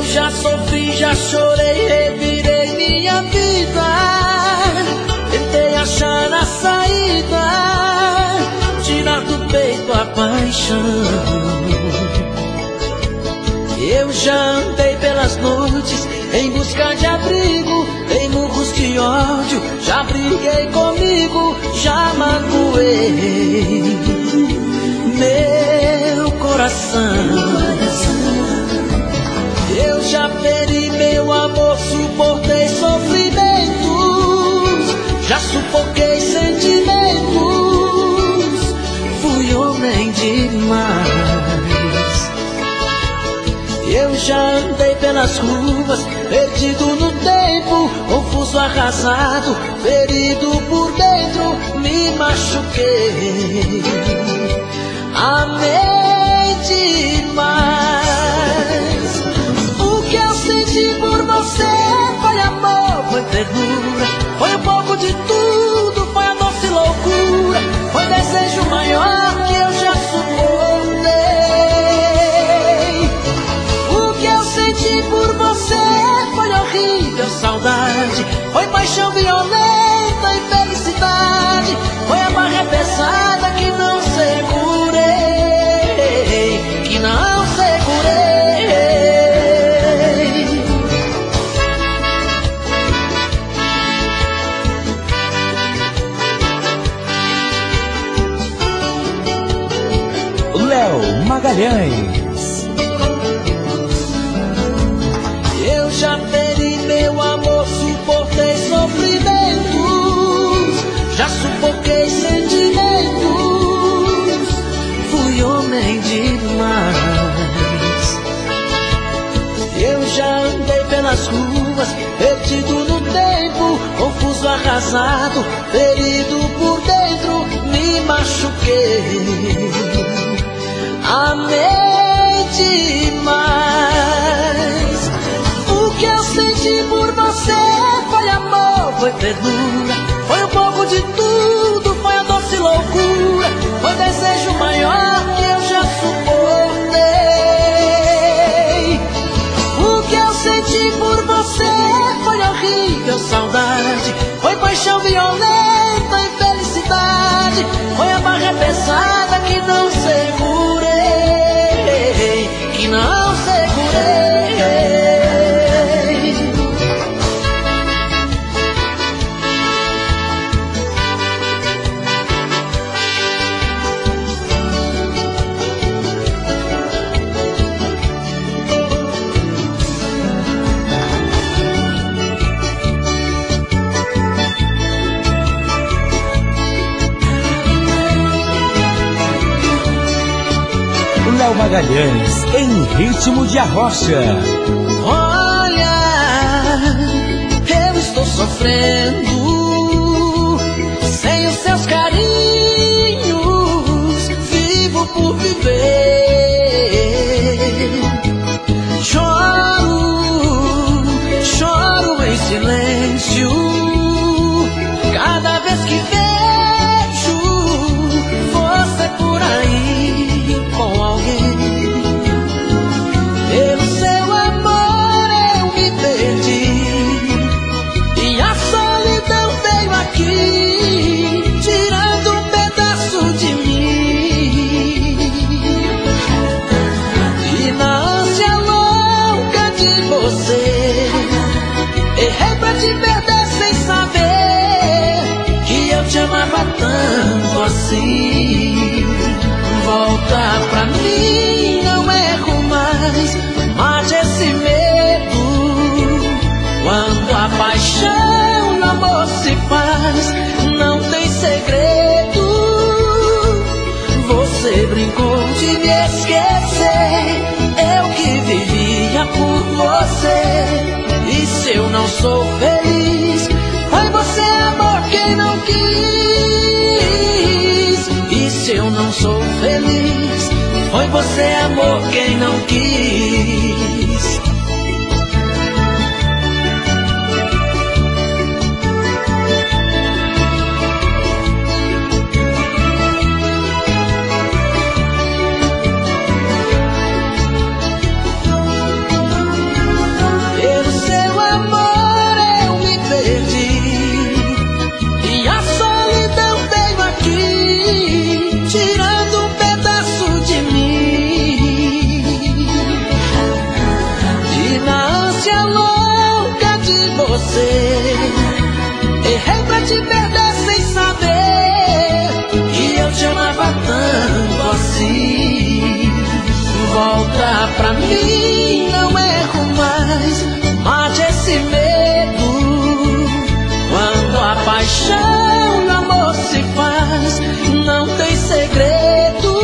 já sofri, já chorei, revirei minha vida. Tentei achar a saída, tirar do peito a paixão. Eu já andei pelas noites em busca de abrigo, em murros de ódio, já briguei comigo, já magoei meu coração. Eu já feri meu amor, suportei sofrimentos, já sufoquei sentimentos, fui homem demais. Eu já andei pelas ruas, perdido no tempo, confuso, arrasado, ferido por dentro, me machuquei, amei demais. O que eu senti por você foi amor, foi ternura, foi um pouco de tudo, foi a doce loucura, foi desejo maior que eu já suportei. O que eu senti por você foi horrível saudade, foi paixão violenta e felicidade, foi a barra pesada que não segurei, que não segurei. Léo Magalhães. Eu já feri meu amor, suportei sofrimentos, já sufoquei sentimentos, fui homem demais. Eu já andei pelas ruas, perdido no tempo, confuso, arrasado, ferido por dentro, me machuquei, amei demais. O que eu senti por você foi amor, foi ternura, foi um pouco de tudo, foi a doce loucura, foi desejo maior que eu já suportei. O que eu senti por você foi horrível saudade, foi paixão violenta e felicidade, foi a barra pesada que não segurei, que não segurei. Léo Magalhães, em ritmo de arrocha. Olha, eu estou sofrendo sem os seus carinhos, vivo por viver. Choro, choro em silêncio, cada vez que vejo você por aí com alguém. Pelo seu amor eu me perdi, e a solidão veio aqui, tirando um pedaço de mim. E na ânsia louca de você, errei pra te perder sem saber que eu te amava tanto assim. Volta pra mim, não erro mais, mate esse medo. Quando a paixão e o amor se faz, não tem segredo. Você brincou de me esquecer, eu que vivia por você. E se eu não sou feliz, foi você, amor, quem não quis. E se eu não sou feliz, foi você, amor, quem não quis. moça louca de você. Errei pra te perder sem saber que eu te amava tanto assim. Volta pra mim, não erro mais, mate esse medo. Quando a paixão no amor se faz, não tem segredo.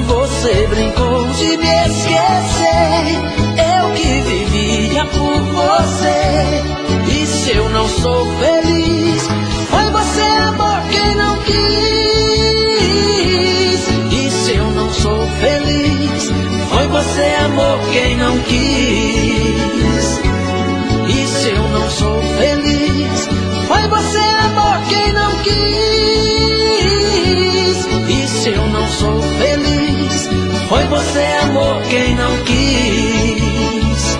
Você brincou de me esquecer, eu que vivia por você. E se eu não sou feliz, foi você, amor, quem não quis. E se eu não sou feliz, foi você, amor, quem não quis. E se eu não sou feliz, foi você, amor, quem não quis. E se eu não sou feliz, foi você, amor, quem não quis.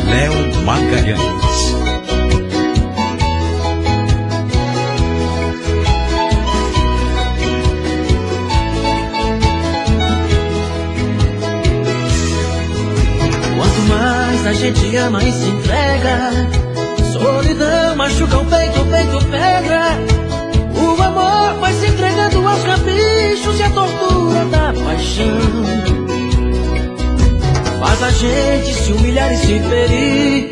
Léo Magalhães. Quanto mais a gente ama e se entrega, solidão machuca o peito pega. O amor vai se entregando aos caprichos e a tortura da paixão faz a gente se humilhar e se ferir.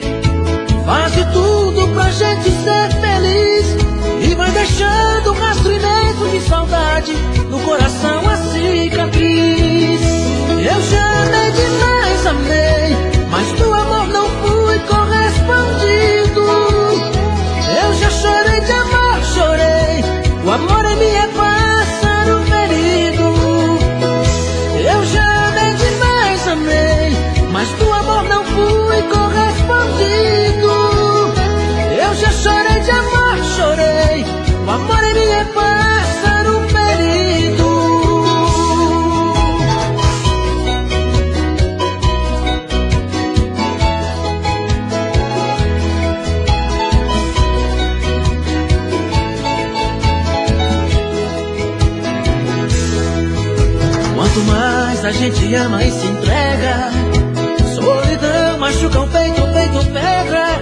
Faz de tudo pra gente ser feliz e vai deixando um rastro imenso de saudade no coração, a cicatriz. Eu já amei demais, amei, mas do amor não fui correspondido. Eu já chorei de amor, chorei, o amor em mim é pássaro ferido. Eu já amei demais, amei, mas do amor não fui correspondido. Eu já chorei de amor, chorei, o amor em mim é pássaro ferido. Quanto mais a gente ama e se entrega, solidão machuca o peito pega.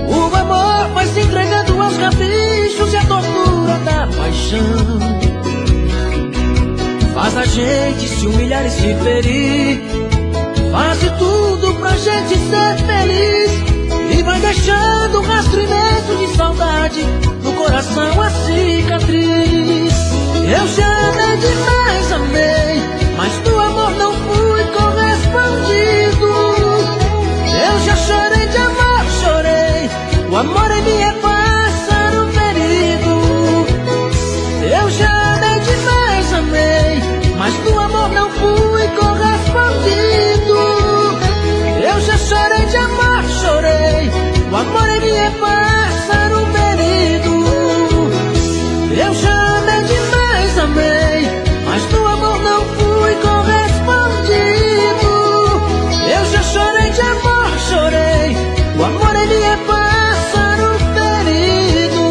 O amor vai se entregando aos caprichos e a tortura da paixão faz a gente se humilhar e se ferir. Faz de tudo pra gente ser feliz e vai deixando um rastro imenso de saudade no coração, a cicatriz. Eu já amei demais, amei, mas do amor não fui correspondido. Eu já chorei de amor, chorei, o amor em mim é pássaro ferido. Eu já amei demais, amei, mas do amor não fui correspondido. Eu já chorei de amor, chorei, o amor em mim é pássaro ferido. Eu já amei demais, amei, mas do amor não fui correspondido. Eu já chorei de amor, chorei, o amor em mim é pássaro ferido.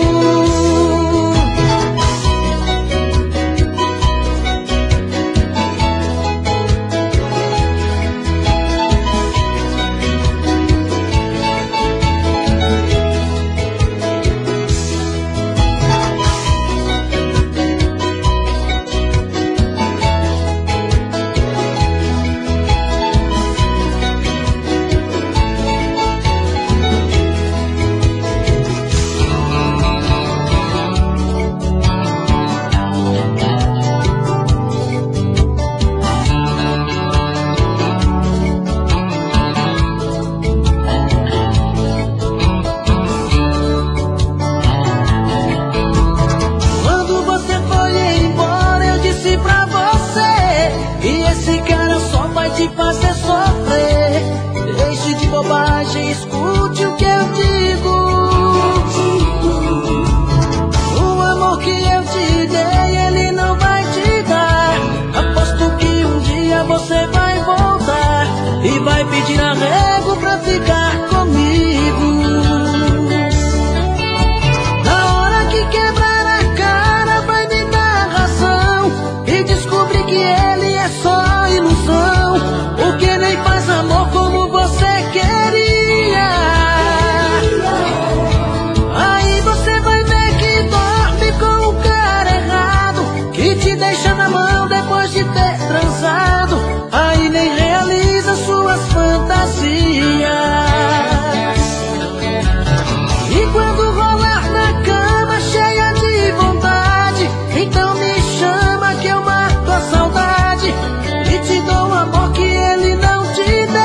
te fazer sofrer. Deixe de bobagem, escute o que eu digo. O amor que eu te dei, ele não vai te dar. Aposto que um dia você vai voltar. e vai pedir arrego pra ficar comigo. Na hora que quebrar a cara vai me dar razão e descobrir que ele é só ilusão, porque nem faz amor como você queria. Aí você vai ver que dorme com o cara errado, que te deixa na mão depois de ter transado. Aí nem realiza suas fantasias. E quando rolar na cama cheia de vontade, então me chama que eu mato a saudade e te dou um amor que ele não te deu.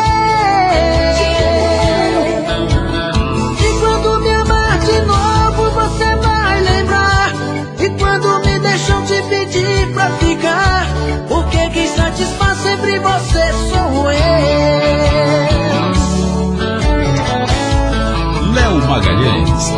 E quando me amar de novo você vai lembrar, e quando me deixam te pedir pra ficar, porque quem satisfaz sempre você sou eu. Léo Magalhães.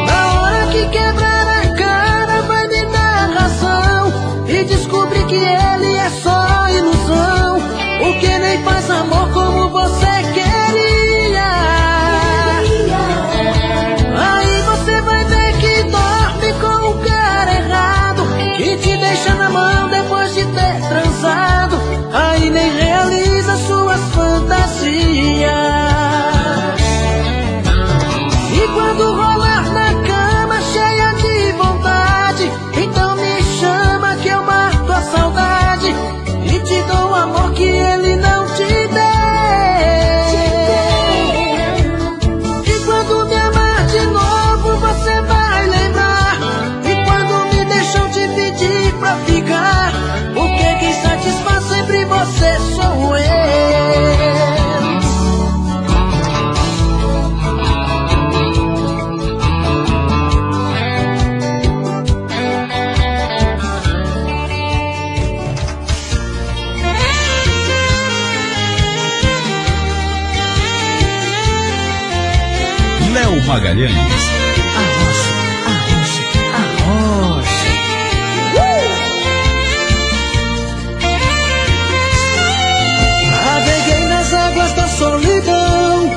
Na hora que quebrar a cara vai me dar razão e descobrir que ele é só ilusão, porque nem faz amor como você queria. Aí você vai ver que dorme com o cara errado, que te deixa na mão depois de ter transado. Aí nem realiza suas fantasias. E quando rolar na cama cheia de vontade, então me chama que eu mato a saudade e te dou um amor que ele não te deu. E quando me amar de novo você vai lembrar, e quando me deixam te pedir pra ficar, porque quem satisfaz sempre você sou eu. Léo Magalhães. Arrocha, arrocha, arrocha. Naveguei nas águas da solidão,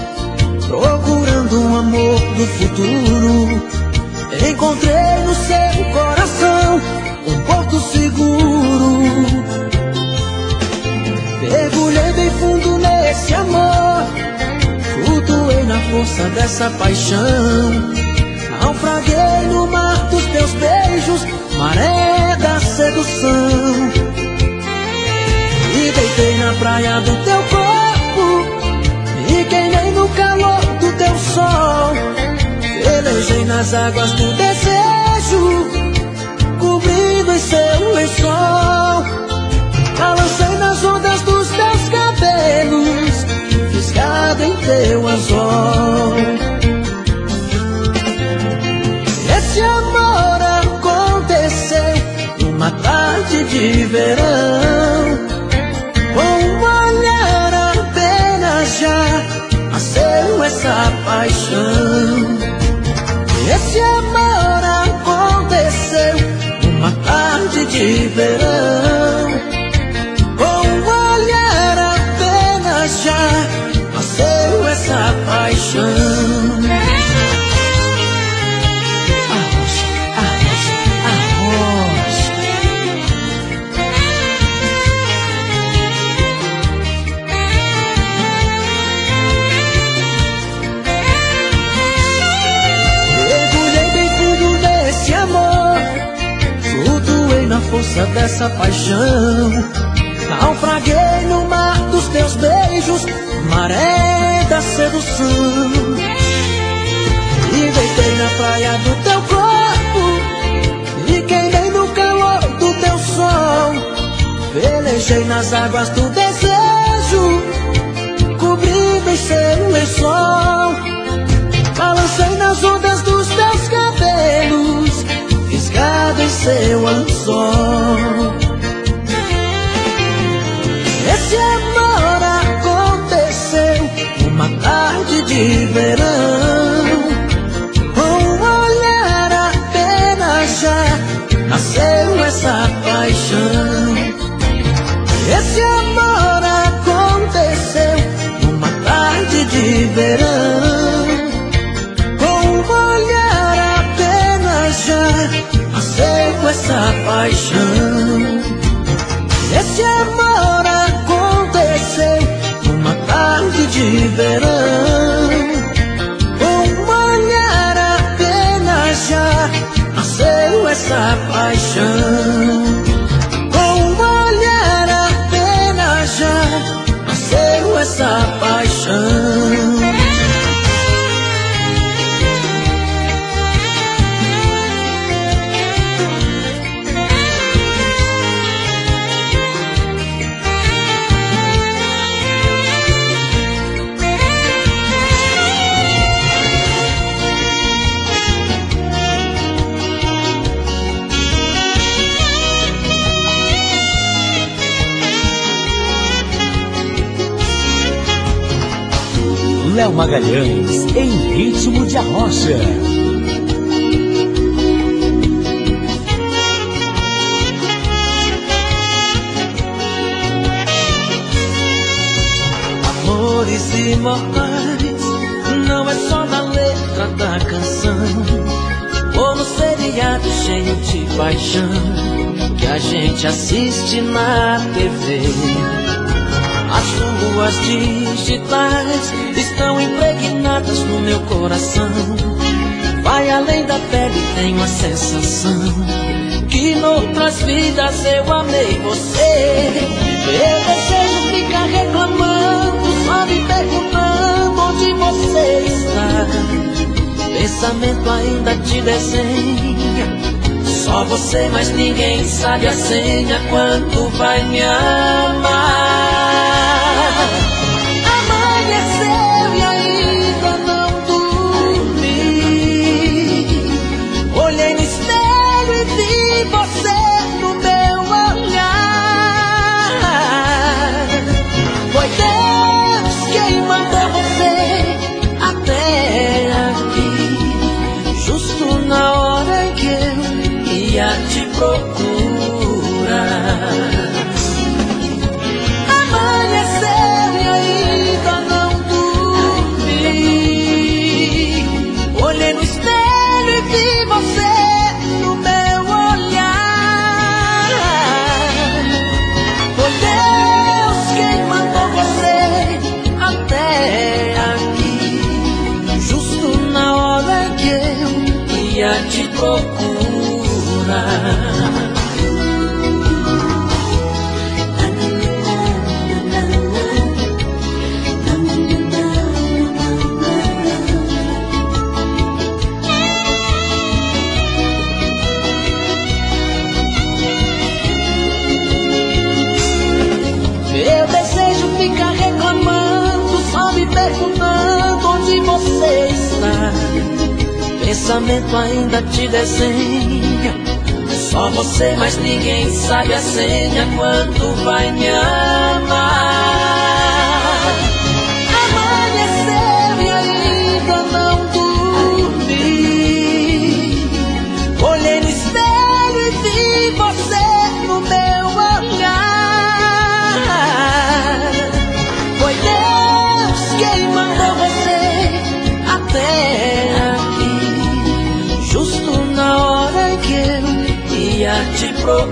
procurando um amor do futuro. Encontrei no seu coração um porto seguro. Mergulhei bem fundo nesse amor, flutuei na força dessa paixão. Naufraguei no mar dos teus beijos, maré da sedução. E deitei na praia do teu corpo, e queimei no calor do teu sol. Velejei nas águas do desejo, cobrindo em seu lençol. Balancei nas ondas dos teus cabelos, fisgado em teu anzol. Esse amor aconteceu numa tarde de verão, com um olhar apenas já nasceu essa paixão. Esse amor aconteceu numa tarde de verão, com um olhar apenas já nasceu essa paixão. Arrocha, arrocha, arrocha. Mergulhei bem fundo nesse amor, flutuei na força dessa paixão. Naufraguei no mar dos teus beijos, maré da sedução. E deitei na praia do teu corpo, e queimei no calor do teu sol. Velejei nas águas do desejo, cobrindo em seu lençol. Balancei nas ondas dos teus cabelos, fisgado em seu anzol. Esse amor aconteceu de verão. Com um olhar apenas já nasceu essa paixão. Esse amor aconteceu numa tarde de verão. Com um olhar apenas já nasceu essa paixão. Esse amor aconteceu numa tarde de verão. Com um olhar apenas já nasceu essa paixão. Com um olhar apenas já nasceu essa paixão. Léo Magalhães, em ritmo de arrocha. Amores imortais não é só na letra da canção ou no seriado cheio de paixão que a gente assiste na TV. As ruas digitais estão impregnadas no meu coração. Vai além da pele, tenho a sensação que noutras vidas eu amei você. Meu desejo fica reclamando, só me perguntando onde você está. Pensamento ainda te desenha, só você, mas ninguém sabe a senha. Quando vai me amar? Amanheceu e ainda não dormi. Olhei no espelho e vi você no meu olhar. Foi Deus quem mandou você até aqui, justo na hora em que eu ia te procurar. Amanheceu e ainda não dormi. Olhei no espelho e vi você no meu olhar. Foi Deus quem mandou você até aqui, justo na hora que eu ia te procurar. Meu desejo fica reclamando, só me perguntando onde você está. Pensamento ainda te desenha, só você, mas ninguém sabe a senha. Quando vai me amar? Amanheceu e ainda não dormi. Olhei no espelho e vi você no meu olhar. Foi Deus quem mandou você até aqui, justo na hora em que eu ia te procurar.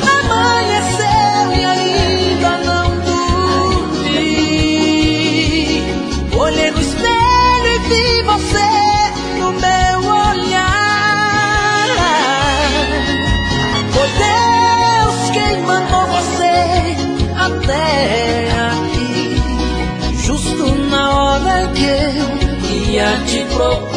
Amanheceu e ainda não dormi. Olhei no espelho e vi você no meu olhar. Foi Deus quem mandou você até aqui, justo na hora que eu ia te procurar.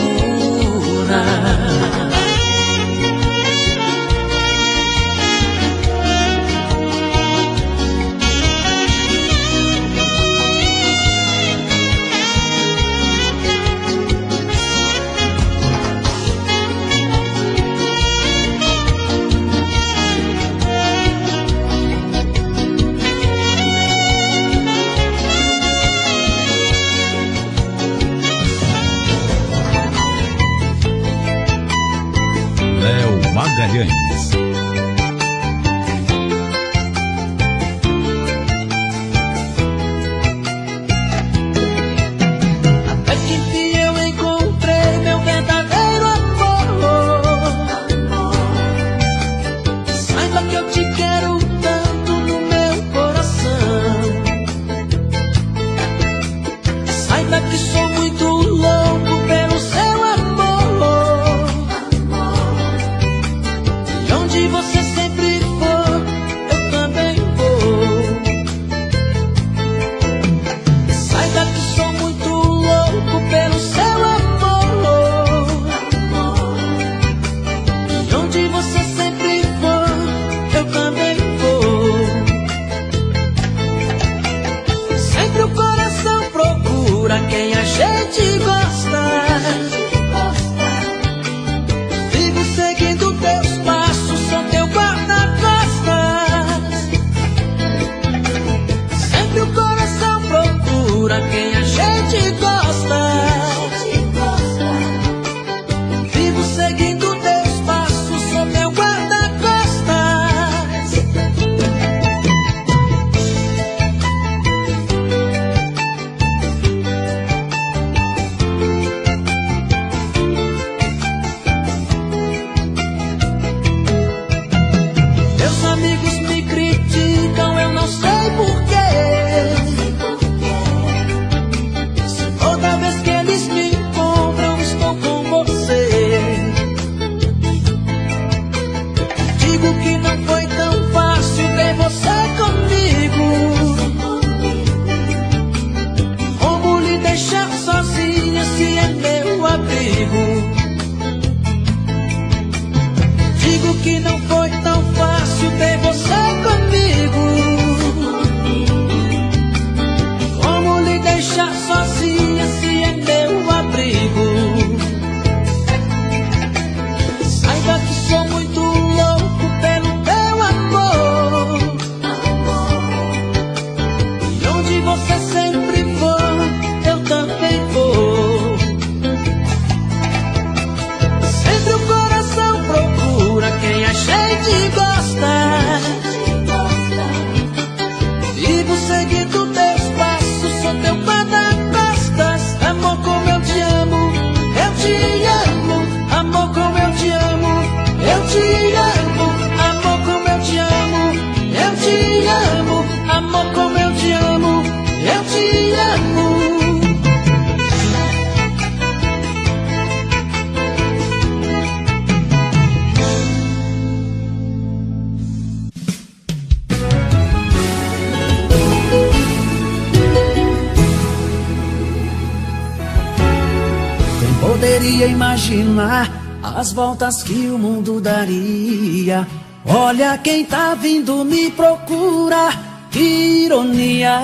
poderia imaginar as voltas que o mundo daria. Olha quem tá vindo me procurar, que ironia.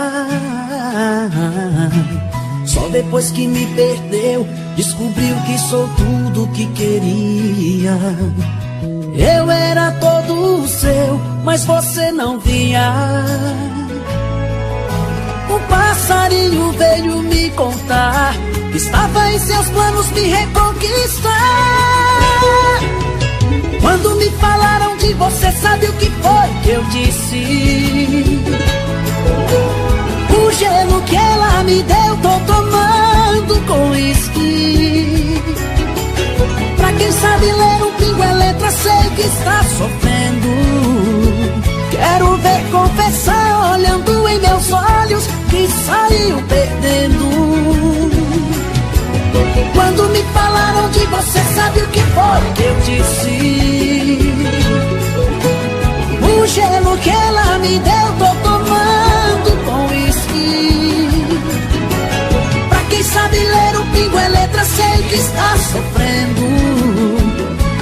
Só depois que me perdeu, descobriu que sou tudo que queria. Eu era todo seu, mas você não via. Um passarinho veio me contar que estava em seus planos me reconquistar. Quando me falaram de você, sabe o que foi que eu disse? O gelo que ela me deu, tô tomando com uísque. Pra quem sabe ler um pingo é letra, sei que está sofrendo. Quero ver confessar, olhando em meus olhos, que saiu perdendo. Quando me falaram de você, sabe o que foi que eu disse? O gelo que ela me deu, tô tomando com uísque. Pra quem sabe ler um pingo é letra, sei que está sofrendo.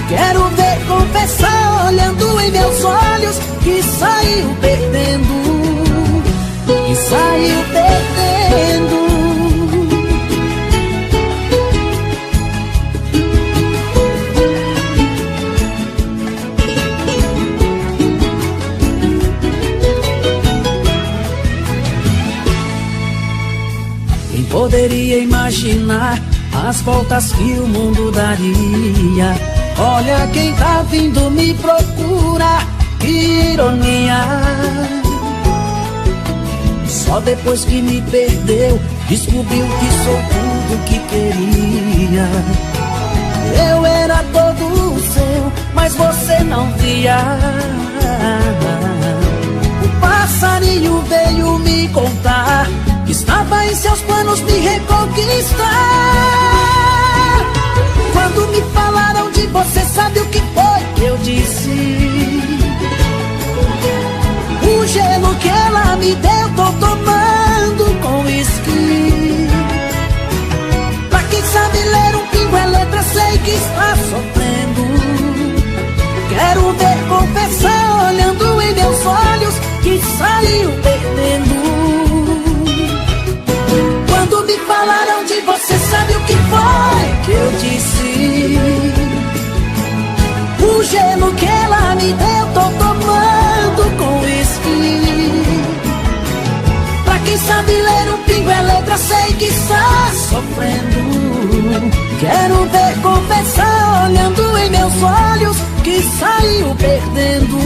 Quero ver confessar, olhando em meus olhos, que saiu perdendo. Que saiu perdendo. Quem poderia imaginar as voltas que o mundo daria? Olha quem tá vindo me procurar, que ironia. Só depois que me perdeu, descobriu que sou tudo que queria. Eu era todo seu, mas você não via. O passarinho veio me contar que estava em seus planos me reconquistar. Quando me falaram de você, sabe o que foi que eu disse? O gelo que ela me deu, tô tomando com uísque. Pra quem sabe ler um pingo é letra, sei que está sofrendo. Quero ver confessar, olhando em meus olhos, que saiu perdendo. Quando me falaram de você, sabe o que foi que eu disse? O gelo que ela me deu, tô tomando com uísque. Pra quem sabe ler um pingo é letra, sei que está sofrendo. Quero ver confessar, olhando em meus olhos, que saiu perdendo.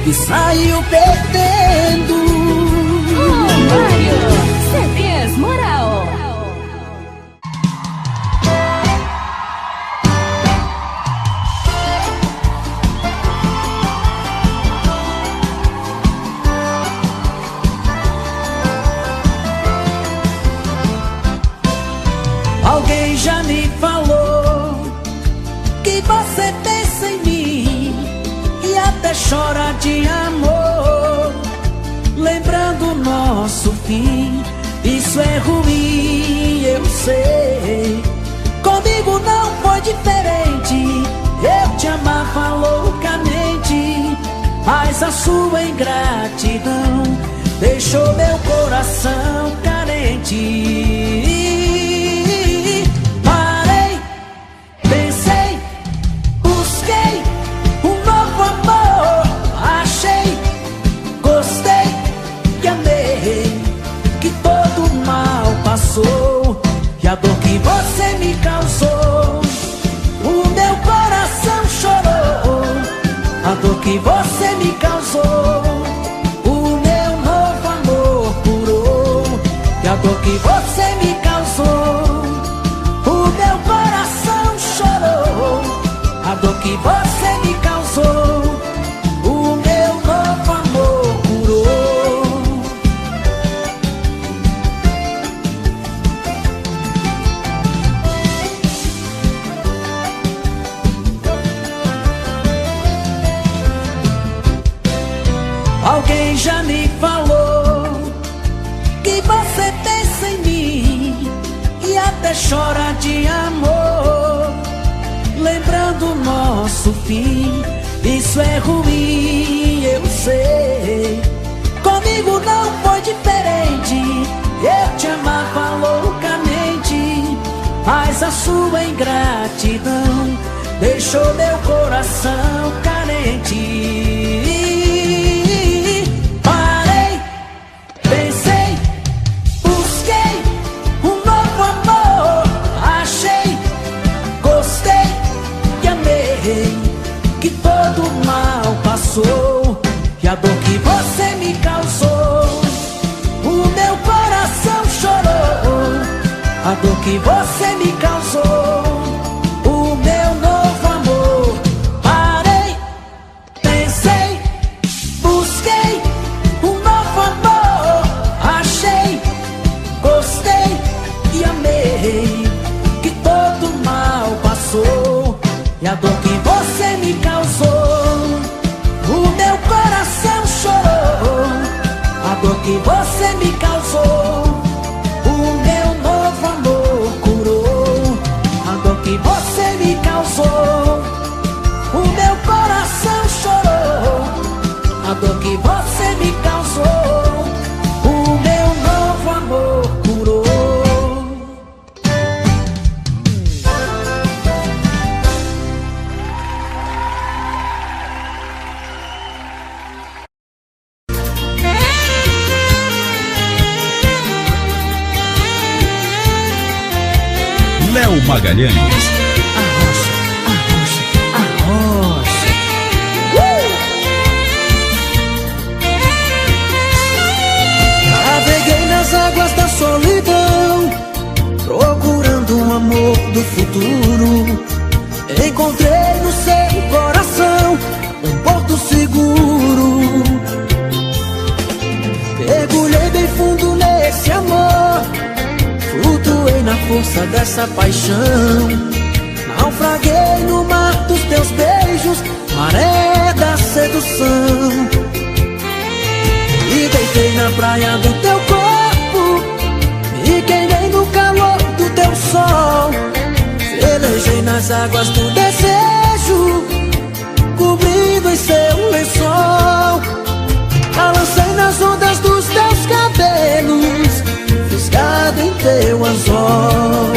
Que saiu perdendo. Mário, CDs Moral. Alguém já me falou que você pensa em mim e até chora de amor, lembrando o nosso fim. Isso é ruim, eu sei. Comigo não foi diferente. Eu te amava loucamente, mas a sua ingratidão deixou meu coração carente. Parei, pensei, busquei um novo amor. Achei, gostei e amei, que todo mal passou. E a dor que você me causou, o meu coração chorou. A dor que você me causou, o meu novo amor curou. E a dor que você me causou, o meu coração chorou. A dor que você me causou, o meu novo amor curou. Alguém já me falou que você pensa em mim e até chora de amor, nosso fim. Isso é ruim, eu sei. Comigo não foi diferente. Eu te amava loucamente, mas a sua ingratidão deixou meu coração carente. Parei, pensei, busquei um novo amor. Achei, gostei e amei, que todo mal passou. E a dor que você me causou, o meu coração chorou. A dor que você me causou, o meu novo amor. Parei, pensei, busquei um novo amor. Achei, gostei e amei, que todo mal passou. E a dor que você me causou, o meu coração chorou. A dor que você me causou, o meu novo amor curou. A dor que você me causou, o meu coração chorou. A dor que você me causou, o meu novo amor curou. Léo Magalhães. Arrocha, arrocha, arrocha. Naveguei nas águas da solidão, procurando um amor do futuro. Encontrei no seu coração um porto seguro. Mergulhei bem fundo nesse amor, flutuei na força dessa paixão. Naufraguei no mar dos teus beijos, maré da sedução. E deitei na praia do teu corpo, me queimei no calor do teu sol. Velejei nas águas do desejo, cobrindo em seu lençol. Balancei nas ondas dos teus cabelos, fisgado em teu anzol.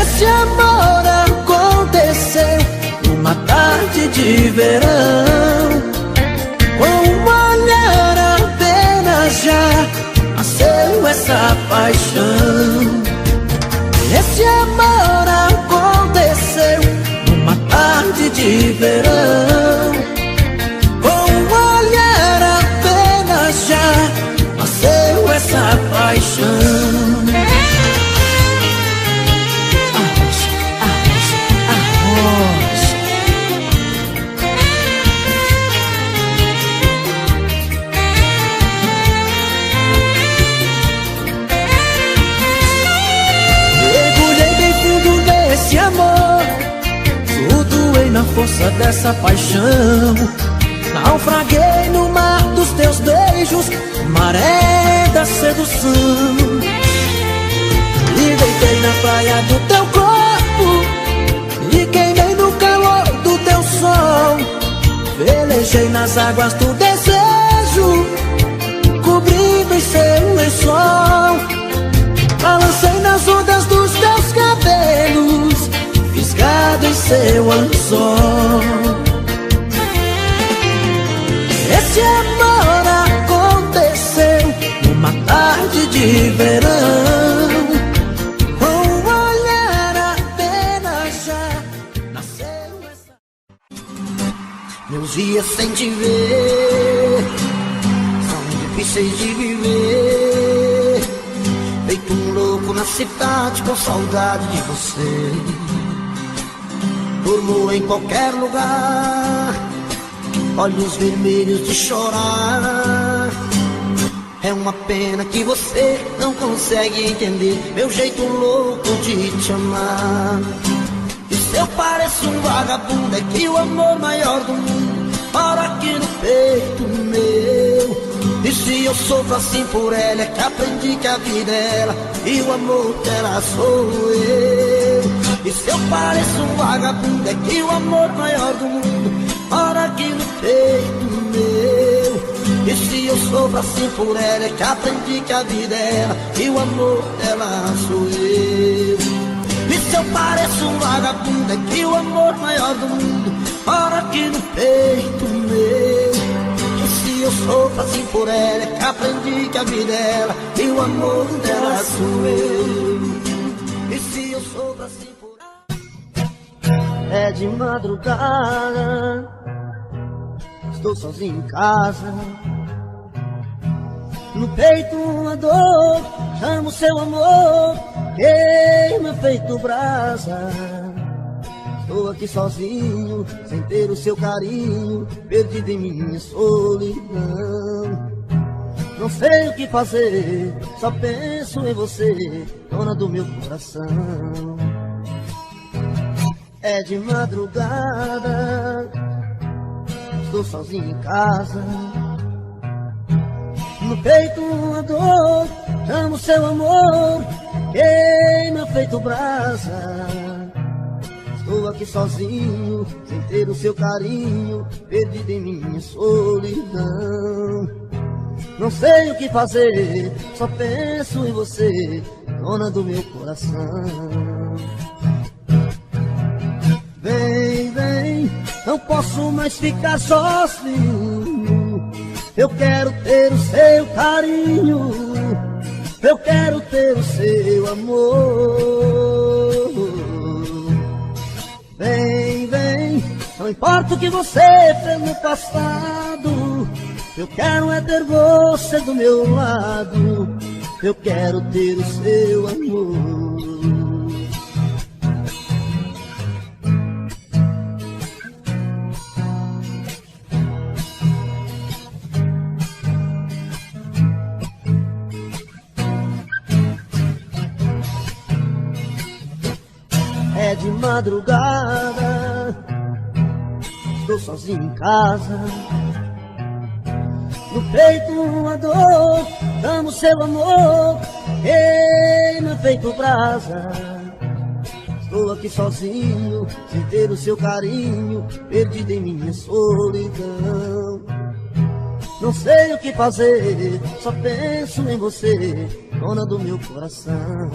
Esse amor aconteceu numa tarde de verão. Com um olhar apenas já nasceu essa paixão. Esse amor aconteceu numa tarde de verão. Com um olhar apenas já nasceu essa paixão. Arrocha, arrocha, arrocha. Mergulhei bem fundo nesse amor, flutuei na força dessa paixão. Naufraguei no mar dos teus beijos, maré da sedução. E deitei na praia do teu corpo, e queimei no calor do teu sol. Velejei nas águas do desejo, cobrindo em seu lençol. Balancei nas ondas dos teus cabelos, fisgado em seu anzol. Esse amor aconteceu numa tarde de verão. Com um olhar apenas já nasceu essa... Meus dias sem te ver são difíceis de viver. Feito um louco na cidade com saudade de você. Durmo em qualquer lugar, olhos vermelhos de chorar. É uma pena que você não consegue entender meu jeito louco de te amar. E se eu pareço um vagabundo, é que o amor maior do mundo mora aqui no peito meu. E se eu sofro assim por ela, é que aprendi que a vida é ela e o amor dela sou eu. E se eu pareço um vagabundo, é que o amor maior do mundo mora aqui no peito meu. E se eu sofro assim por ela, é que aprendi que a vida é ela e o amor dela sou eu. E se eu pareço um vagabundo, é que o amor maior do mundo mora aqui no peito meu. E se eu sofro assim por ela, é que aprendi que a vida é ela e o amor dela sou eu. E se eu sofro assim por ela, é de madrugada, estou sozinho em casa. No peito uma dor, chamo seu amor, queima feito brasa. Estou aqui sozinho, sem ter o seu carinho, perdido em minha solidão. Não sei o que fazer, só penso em você, dona do meu coração. É de madrugada, estou sozinho em casa. No peito uma dor, chamo seu amor, queima feito brasa. Estou aqui sozinho, sem ter o seu carinho, perdido em minha solidão. Não sei o que fazer, só penso em você, dona do meu coração. Vem, vem, não posso mais ficar sozinho. Eu quero ter o seu carinho, eu quero ter o seu amor. Vem, vem, não importa o que você fez no passado, eu quero é ter você do meu lado, eu quero ter o seu amor. É de madrugada, estou sozinho em casa. No peito uma dor, amo seu amor, queima feito brasa. Estou aqui sozinho, sem ter o seu carinho, perdido em minha solidão. Não sei o que fazer, só penso em você, dona do meu coração.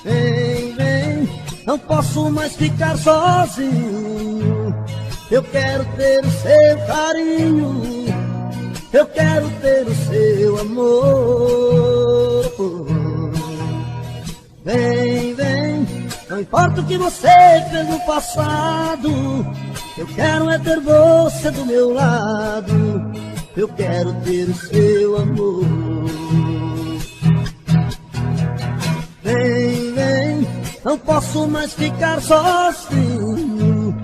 Vem, vem, não posso mais ficar sozinho. Eu quero ter o seu carinho, eu quero ter o seu amor. Vem, vem, não importa o que você fez no passado, eu quero é ter você do meu lado, eu quero ter o seu amor. Vem, vem, não posso mais ficar sozinho.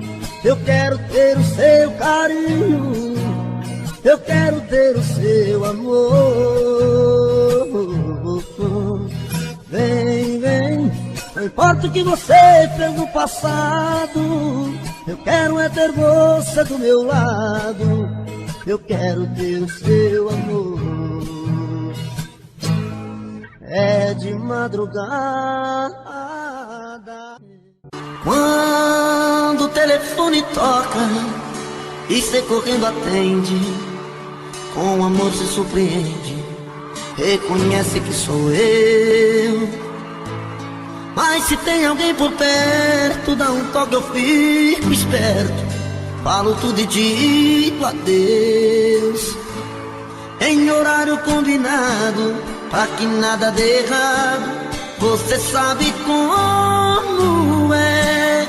Eu quero ter o seu carinho, eu quero ter o seu amor. Vem, vem, não importa o que você fez no passado, eu quero é ter você do meu lado, eu quero ter o seu amor. É de madrugada, quando o telefone toca e cê correndo atende, com amor se surpreende, reconhece que sou eu. Mas se tem alguém por perto, dá um toque, eu fico esperto, falo tudo e digo adeus, em horário combinado, pra que nada dê errado. Você sabe como é,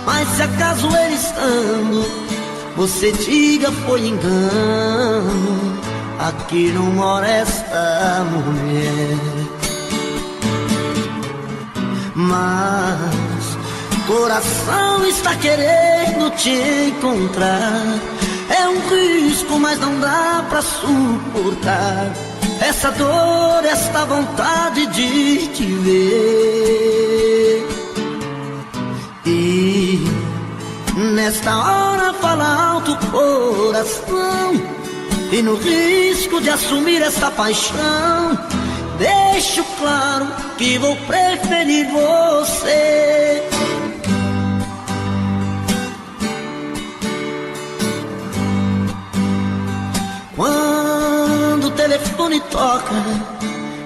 mas se acaso ele estando, você diga foi engano, aqui não mora esta mulher. Mas coração está querendo te encontrar, é um risco, mas não dá pra suportar essa dor, esta vontade de te ver. E nesta hora fala alto o coração, e no risco de assumir essa paixão, deixa o claro que vou preferir você. Quando o telefone toca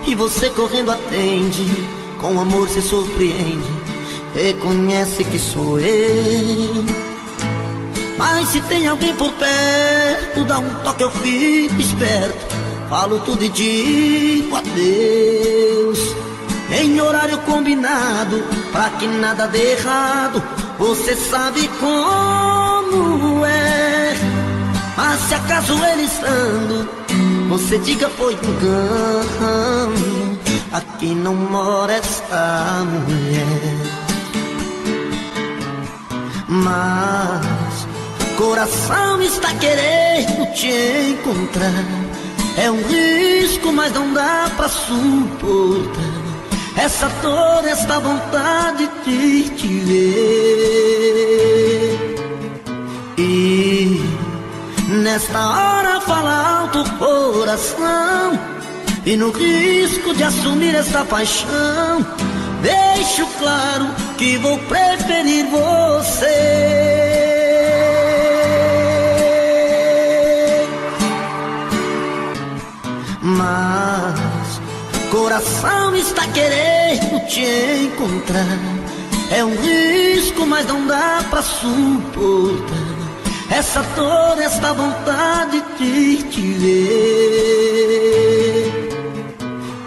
e você correndo atende, com amor se surpreende, reconhece que sou eu. Mas se tem alguém por perto, dá um toque, eu fico esperto, falo tudo e digo adeus. Em horário combinado, pra que nada dê errado, você sabe como é. Mas se acaso ele estando, você diga foi engano, aqui não mora esta mulher. Mas coração está querendo te encontrar, é um risco, mas não dá pra suportar essa dor, esta vontade de te ver. E nesta hora fala alto o coração, e no risco de assumir esta paixão, deixo claro que vou preferir você. Mas coração está querendo te encontrar, é um risco, mas não dá pra suportar essa dor, esta vontade de te ver.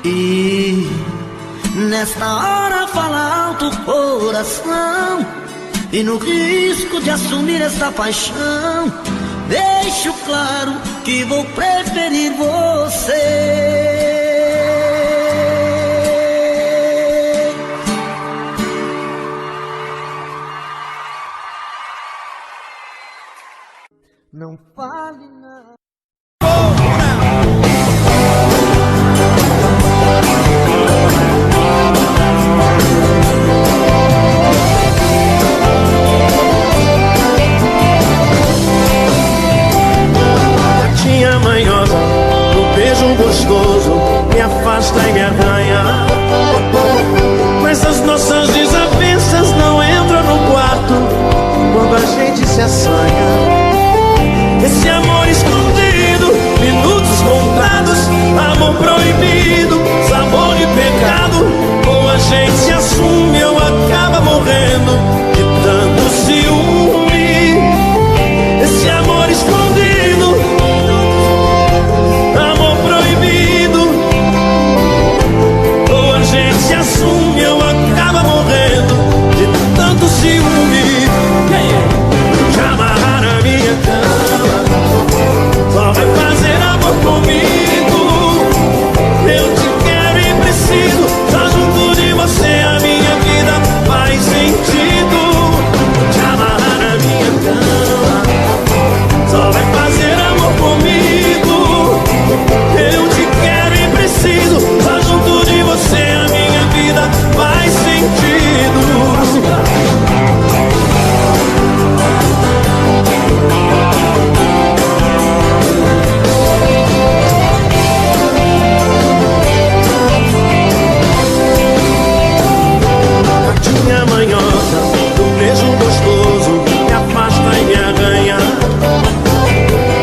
E nesta hora fala alto o coração, e no risco de assumir esta paixão, deixo claro que vou preferir você. Não fale nada. Gatinha manhosa, no beijo gostoso, me afasta e me arranha. Mas as nossas desavenças não entram no quarto quando a gente se assanha. Esse amor escondido, minutos contados, amor proibido, sabor de pecado. Ou a gente se assume ou acaba morrendo de tanto ciúme. Esse amor escondido, amor proibido. Ou a gente se assume ou acaba morrendo de tanto ciúme. Te amarrar na minha cama, só vai fazer amor comigo. Eu te quero e preciso, só junto de você a minha vida faz sentido. Te amarrar na minha cama, só vai fazer amor comigo. Eu te quero e preciso, só junto de você a minha vida faz sentido. Gatinha manhosa, do beijo gostoso, me afasta e me arranha.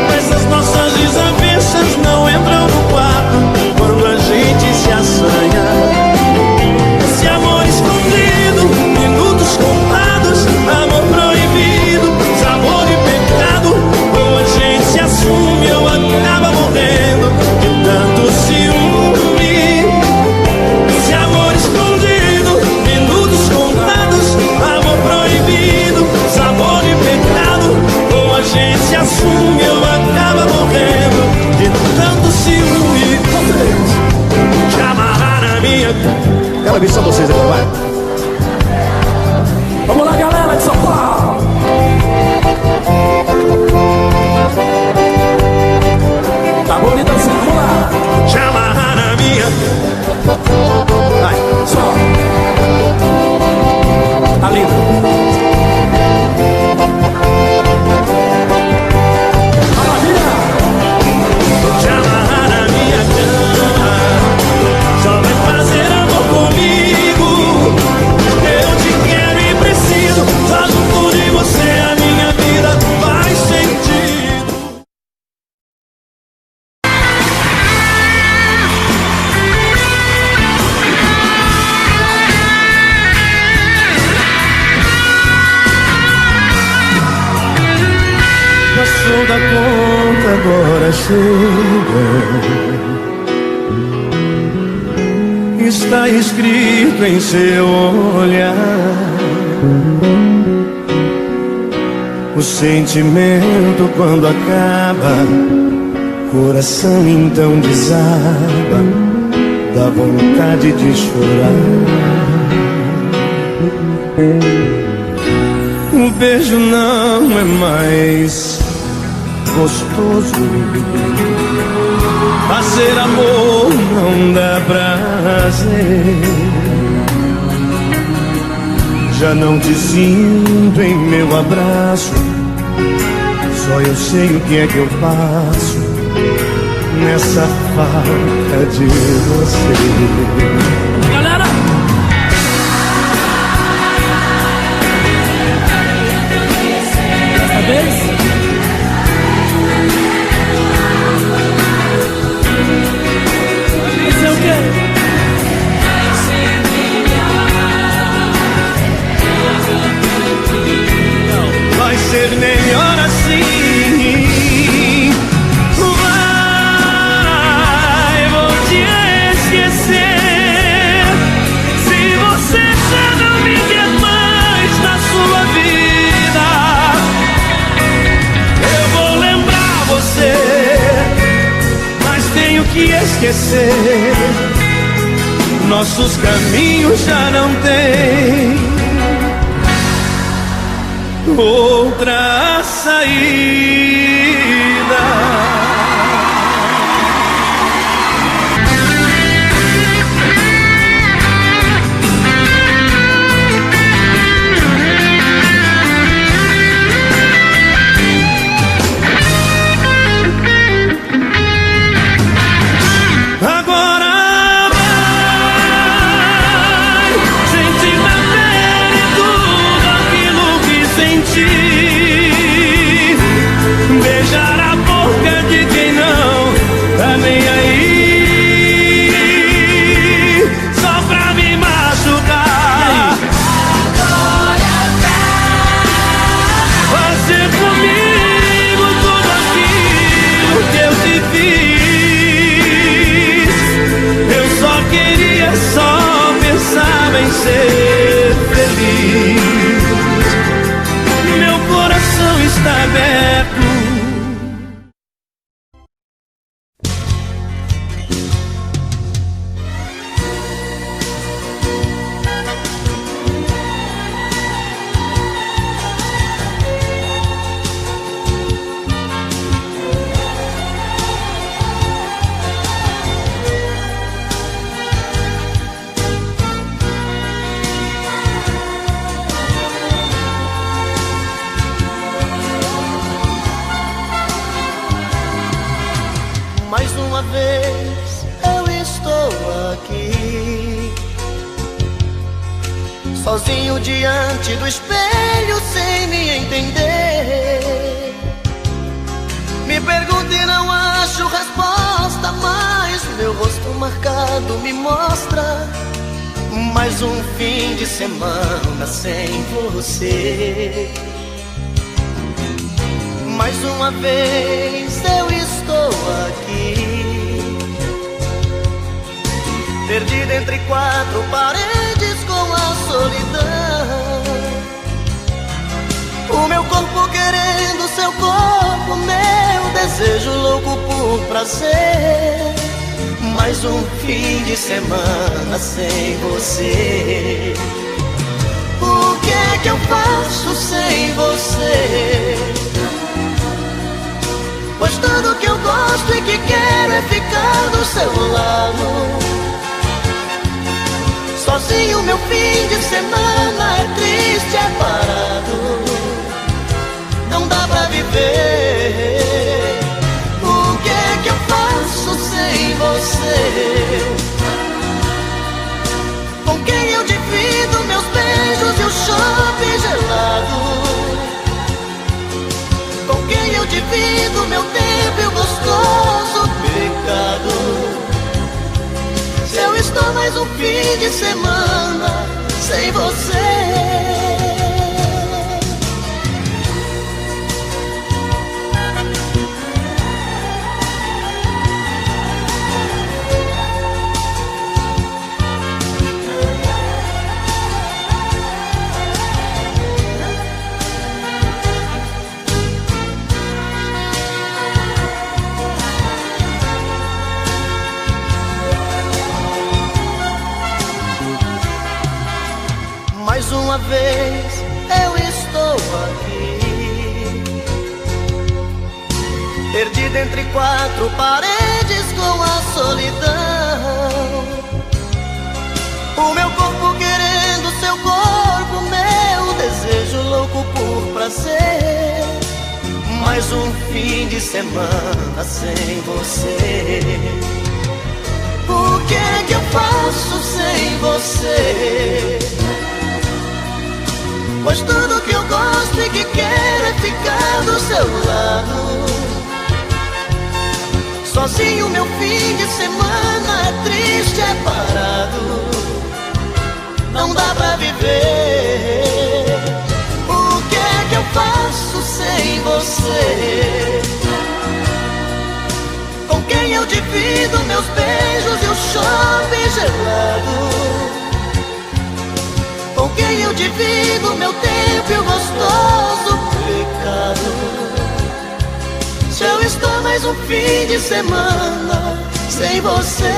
Mas as nossas desavenças não entram no quarto quando a gente se assanha. Esse amor escondido, minutos contados, amor proibido, sabor de pecado. Ou a gente se assume ou acaba morrendo de tanto ciúme. Esse amor escondido, minutos contados, amor proibido, sabor de pecado. Ou a gente se assume ou acaba morrendo de tanto ciúme. Te amarrar na minha. Quero ver só vocês agora, vai. Vamos lá, galera de São Paulo. Tá bonito assim, vamos lá. Te amarrar na minha. Vai, só. Tá lindo. Maravilha. Te amarrar na minha cama, só vai fazer amor passou da conta, agora chega. Está escrito em seu olhar. O sentimento quando acaba, coração então desaba, dá vontade de chorar. O beijo não é mais gostoso, fazer amor não dá prazer. Já não te sinto em meu abraço, só eu sei o que é que eu faço nessa falta de você. Galera! Dessa vez? Isso é o quê? Vai ser melhor assim. Vai, vou te esquecer. Se você já não me quer mais na sua vida, eu vou lembrar você, mas tenho que esquecer. Nossos caminhos já não têm outra saída. Agora vai sentir na pele tudo aquilo que senti. Beijar a boca de quem não tá nem aí, só pra me machucar. Fazer comigo tudo aquilo que eu te fiz. Eu só queria, só pensava em ser feliz. Meu coração está aberto. Mais uma vez eu estou aqui, sozinho diante do espelho, sem me entender. Me pergunto e não acho resposta, mas meu rosto marcado me mostra mais um fim de semana sem você. Mais uma vez eu estou aqui, perdido entre quatro paredes com a solidão. O meu corpo querendo seu corpo, meu desejo louco por prazer. Mais um fim de semana sem você. O que é que eu faço sem você? Pois tudo que eu gosto e que quero é ficar do seu lado. Sozinho meu fim de semana é triste, é parado. Não dá pra viver. O que é que eu faço sem você? Com quem eu divido meus beijos e o chope gelado? Com quem eu divido meu tempo e o gostoso pecado? Se eu estou mais um fim de semana sem você. vez eu estou aqui, perdido entre quatro paredes com a solidão. O meu corpo querendo seu corpo, meu desejo louco por prazer. Mais um fim de semana sem você. O que é que eu faço sem você? Pois tudo que eu gosto e que quero é ficar do seu lado. Sozinho meu fim de semana é triste, é parado. Não dá pra viver. O que é que eu faço sem você? Com quem eu divido meus beijos e o shopping gelado? Com quem eu divido meu tempo e o gostoso pecado? Se eu estou mais um fim de semana sem você.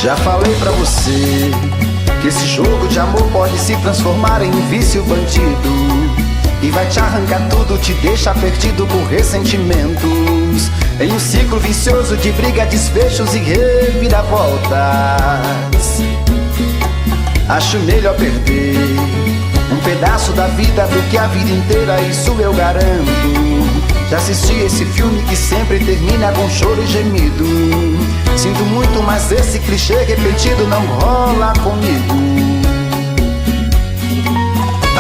Já falei pra você que esse jogo de amor pode se transformar em um vício bandido e vai te arrancar tudo, te deixar perdido por ressentimentos, em um ciclo vicioso de briga, desfechos e reviravoltas. Acho melhor perder um pedaço da vida do que a vida inteira, isso eu garanto. Já assisti esse filme que sempre termina com choro e gemido. Sinto muito, mas esse clichê repetido não rola comigo.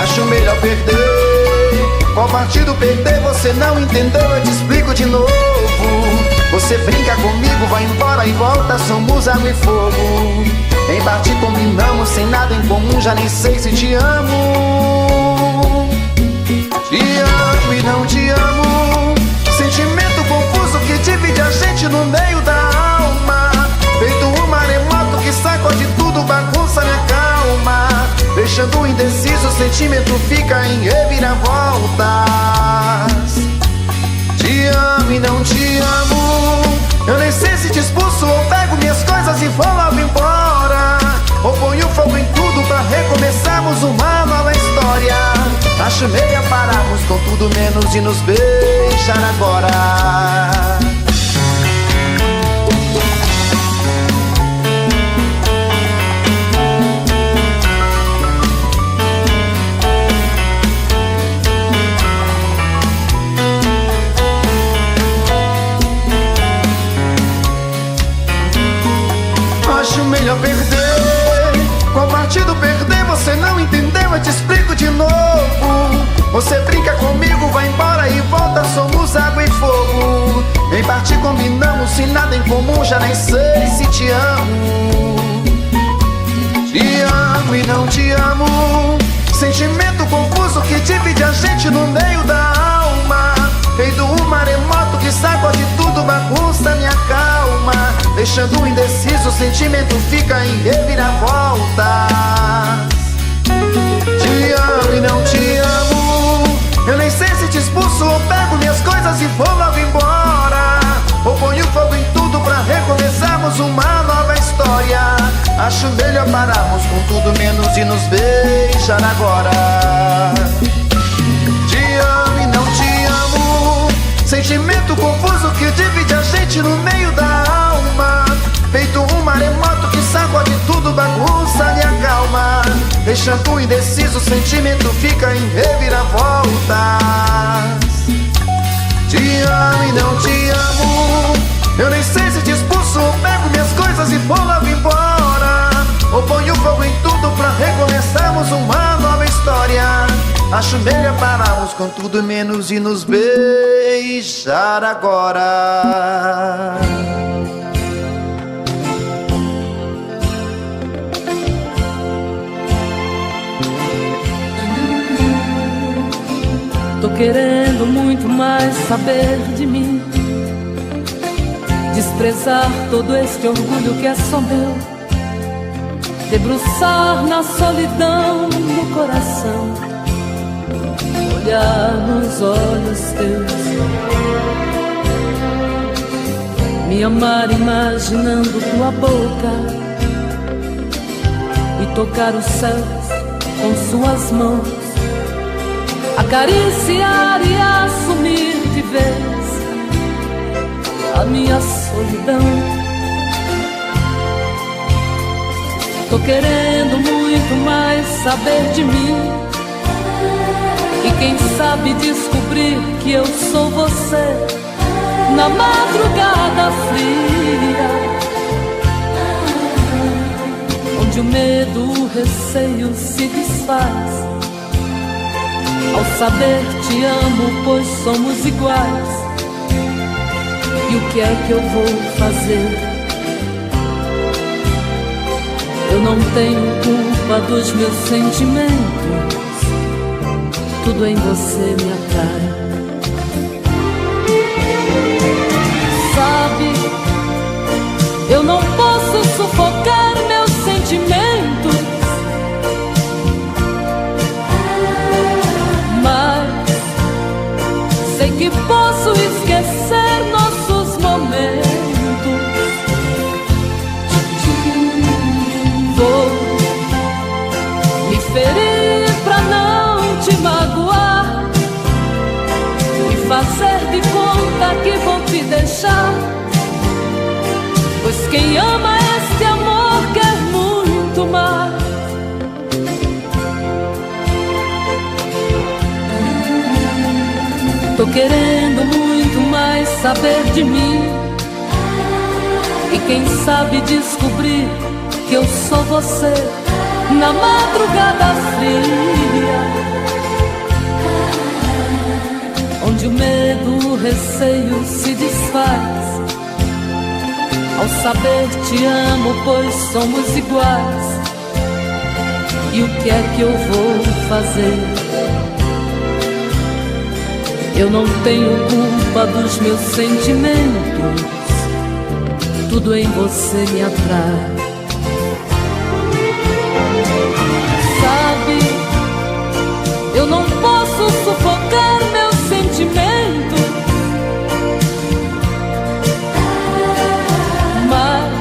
Acho melhor perder. Qual partido perder? Você não entendeu, eu te explico de novo. Você brinca comigo, vai embora e volta, somos água e fogo. Em parte combinamos, sem nada em comum, já nem sei se te amo. Te amo e não te amo. Sentimento confuso que divide a gente no meio da alma. Feito um maremoto que sacode tudo, bagunça minha calma. Deixando indeciso, o sentimento fica em reviravoltas. Te amo e não te amo. Eu nem sei se te expulso ou pego minhas coisas e vou logo embora, ou ponho fogo em tudo pra recomeçarmos uma nova história. Acho melhor pararmos com tudo menos de nos beijar agora. Acho melhor perder. Qual partido perder? Você não entendeu, eu te explico de novo. Você brinca comigo, vai embora e volta, somos água e fogo. Em parte combinamos, sem nada em comum, já nem sei se te amo. Te amo e não te amo. Sentimento confuso que divide a gente no meio da alma. Feito um maremoto que sacode tudo, bagunça minha calma. Deixando indeciso, o sentimento fica em reviravoltas. Te amo e não te amo. Eu nem sei se te expulso ou pego minhas coisas e vou logo embora, ou ponho fogo em tudo pra recomeçarmos uma nova história. Acho melhor pararmos com tudo menos de nos beijar agora. Te amo e não te amo. Sentimento confuso que divide a gente no meio da alma. Feito um maremoto que sacode tudo, bagunça minha calma. Deixando indeciso, o sentimento fica em reviravoltas. Te amo e não te amo. Eu nem sei se te expulso ou pego minhas coisas e vou logo embora, ou ponho fogo em tudo pra recomeçarmos uma nova história. Acho melhor pararmos com tudo menos de nos beijar agora. querendo muito mais saber de mim, desprezar todo este orgulho que é só meu, debruçar na solidão do coração, olhar nos olhos teus, me amar imaginando tua boca e tocar os céus com suas mãos, acariciar e assumir de vez a minha solidão. Tô querendo muito mais saber de mim, e quem sabe descobrir que eu sou você na madrugada fria, onde o medo, o receio se desfaz ao saber te amo, pois somos iguais. E o que é que eu vou fazer? Eu não tenho culpa dos meus sentimentos, tudo em você me atrai. Sabe, eu não posso sufocar meus sentimentos, mas sei que posso esquecer nossos momentos. Vou me ferir pra não te magoar e fazer de conta que vou te deixar, pois quem ama este amor quer muito mais. Tô querendo muito mais saber de mim, e quem sabe descobrir que eu sou você na madrugada fria, onde o medo, o receio se desfaz ao saber te amo, pois somos iguais. E o que é que eu vou fazer? Eu não tenho culpa dos meus sentimentos, tudo em você me atrai. Sabe, eu não posso sufocar meus sentimentos, mas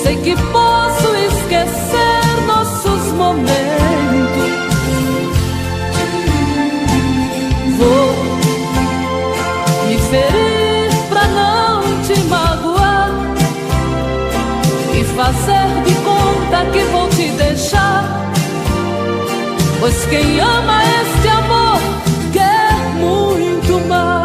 sei que posso esquecer nossos momentos. Vou me ferir pra não te magoar e fazer de conta que vou te deixar, pois quem ama este amor quer muito mais.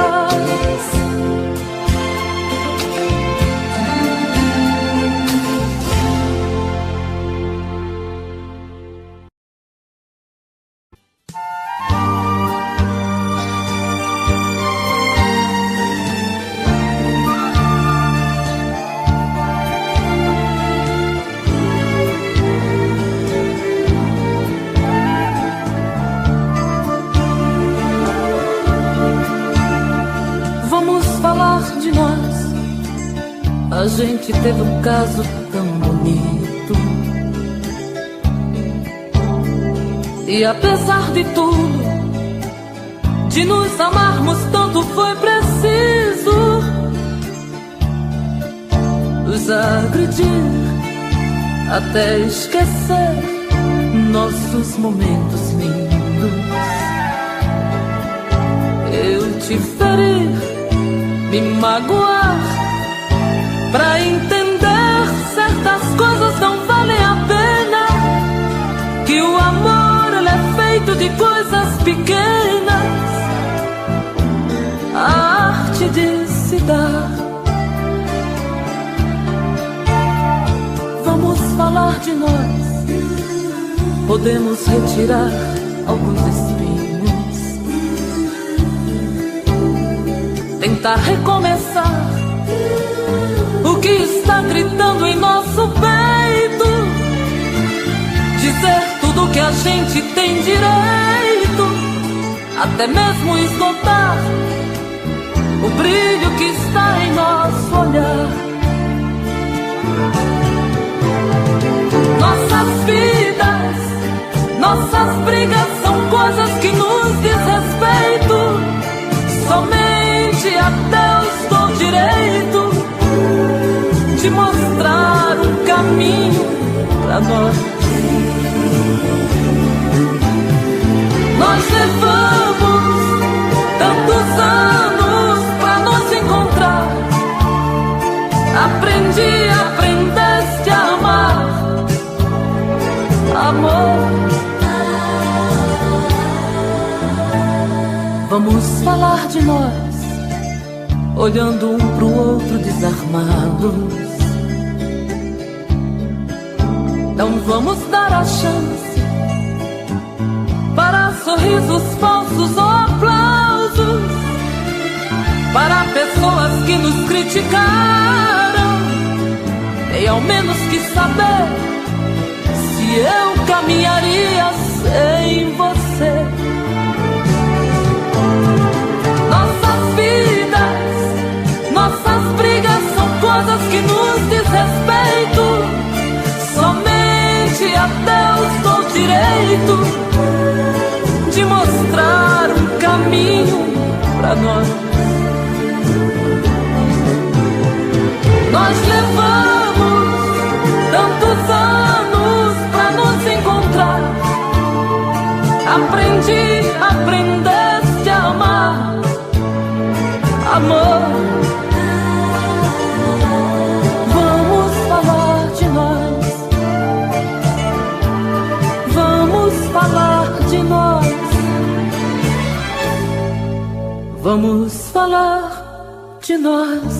A gente teve um caso tão bonito, e apesar de tudo, de nos amarmos tanto, foi preciso nos agredir até esquecer nossos momentos lindos. Eu te ferir, me magoar, pra entender certas coisas não valem a pena, que o amor ele é feito de coisas pequenas, a arte de se dar. Vamos falar de nós, podemos retirar alguns espinhos, tentar recomeçar o que está gritando em nosso peito, dizer tudo que a gente tem direito, até mesmo esgotar o brilho que está em nosso olhar. Nossas vidas, nossas brigas são coisas que nos diz respeito. Somente a Deus dou direito de mostrar um caminho pra nós. Nós levamos tantos anos pra nos encontrar. Aprendeste a amar, amor. Vamos falar de nós, olhando um pro outro desarmados. Não vamos dar a chance para sorrisos falsos ou aplausos, para pessoas que nos criticaram. Nem ao menos quis saber se eu caminharia sem você. Nossas vidas, nossas brigas são coisas que nos diz respeito. Somente a Deus dou direito de mostrar um caminho pra nós. Nós levamos tantos anos pra nos encontrar. Aprendeste a amar, amor. Vamos falar de nós. Vamos falar de nós. Vamos falar de nós.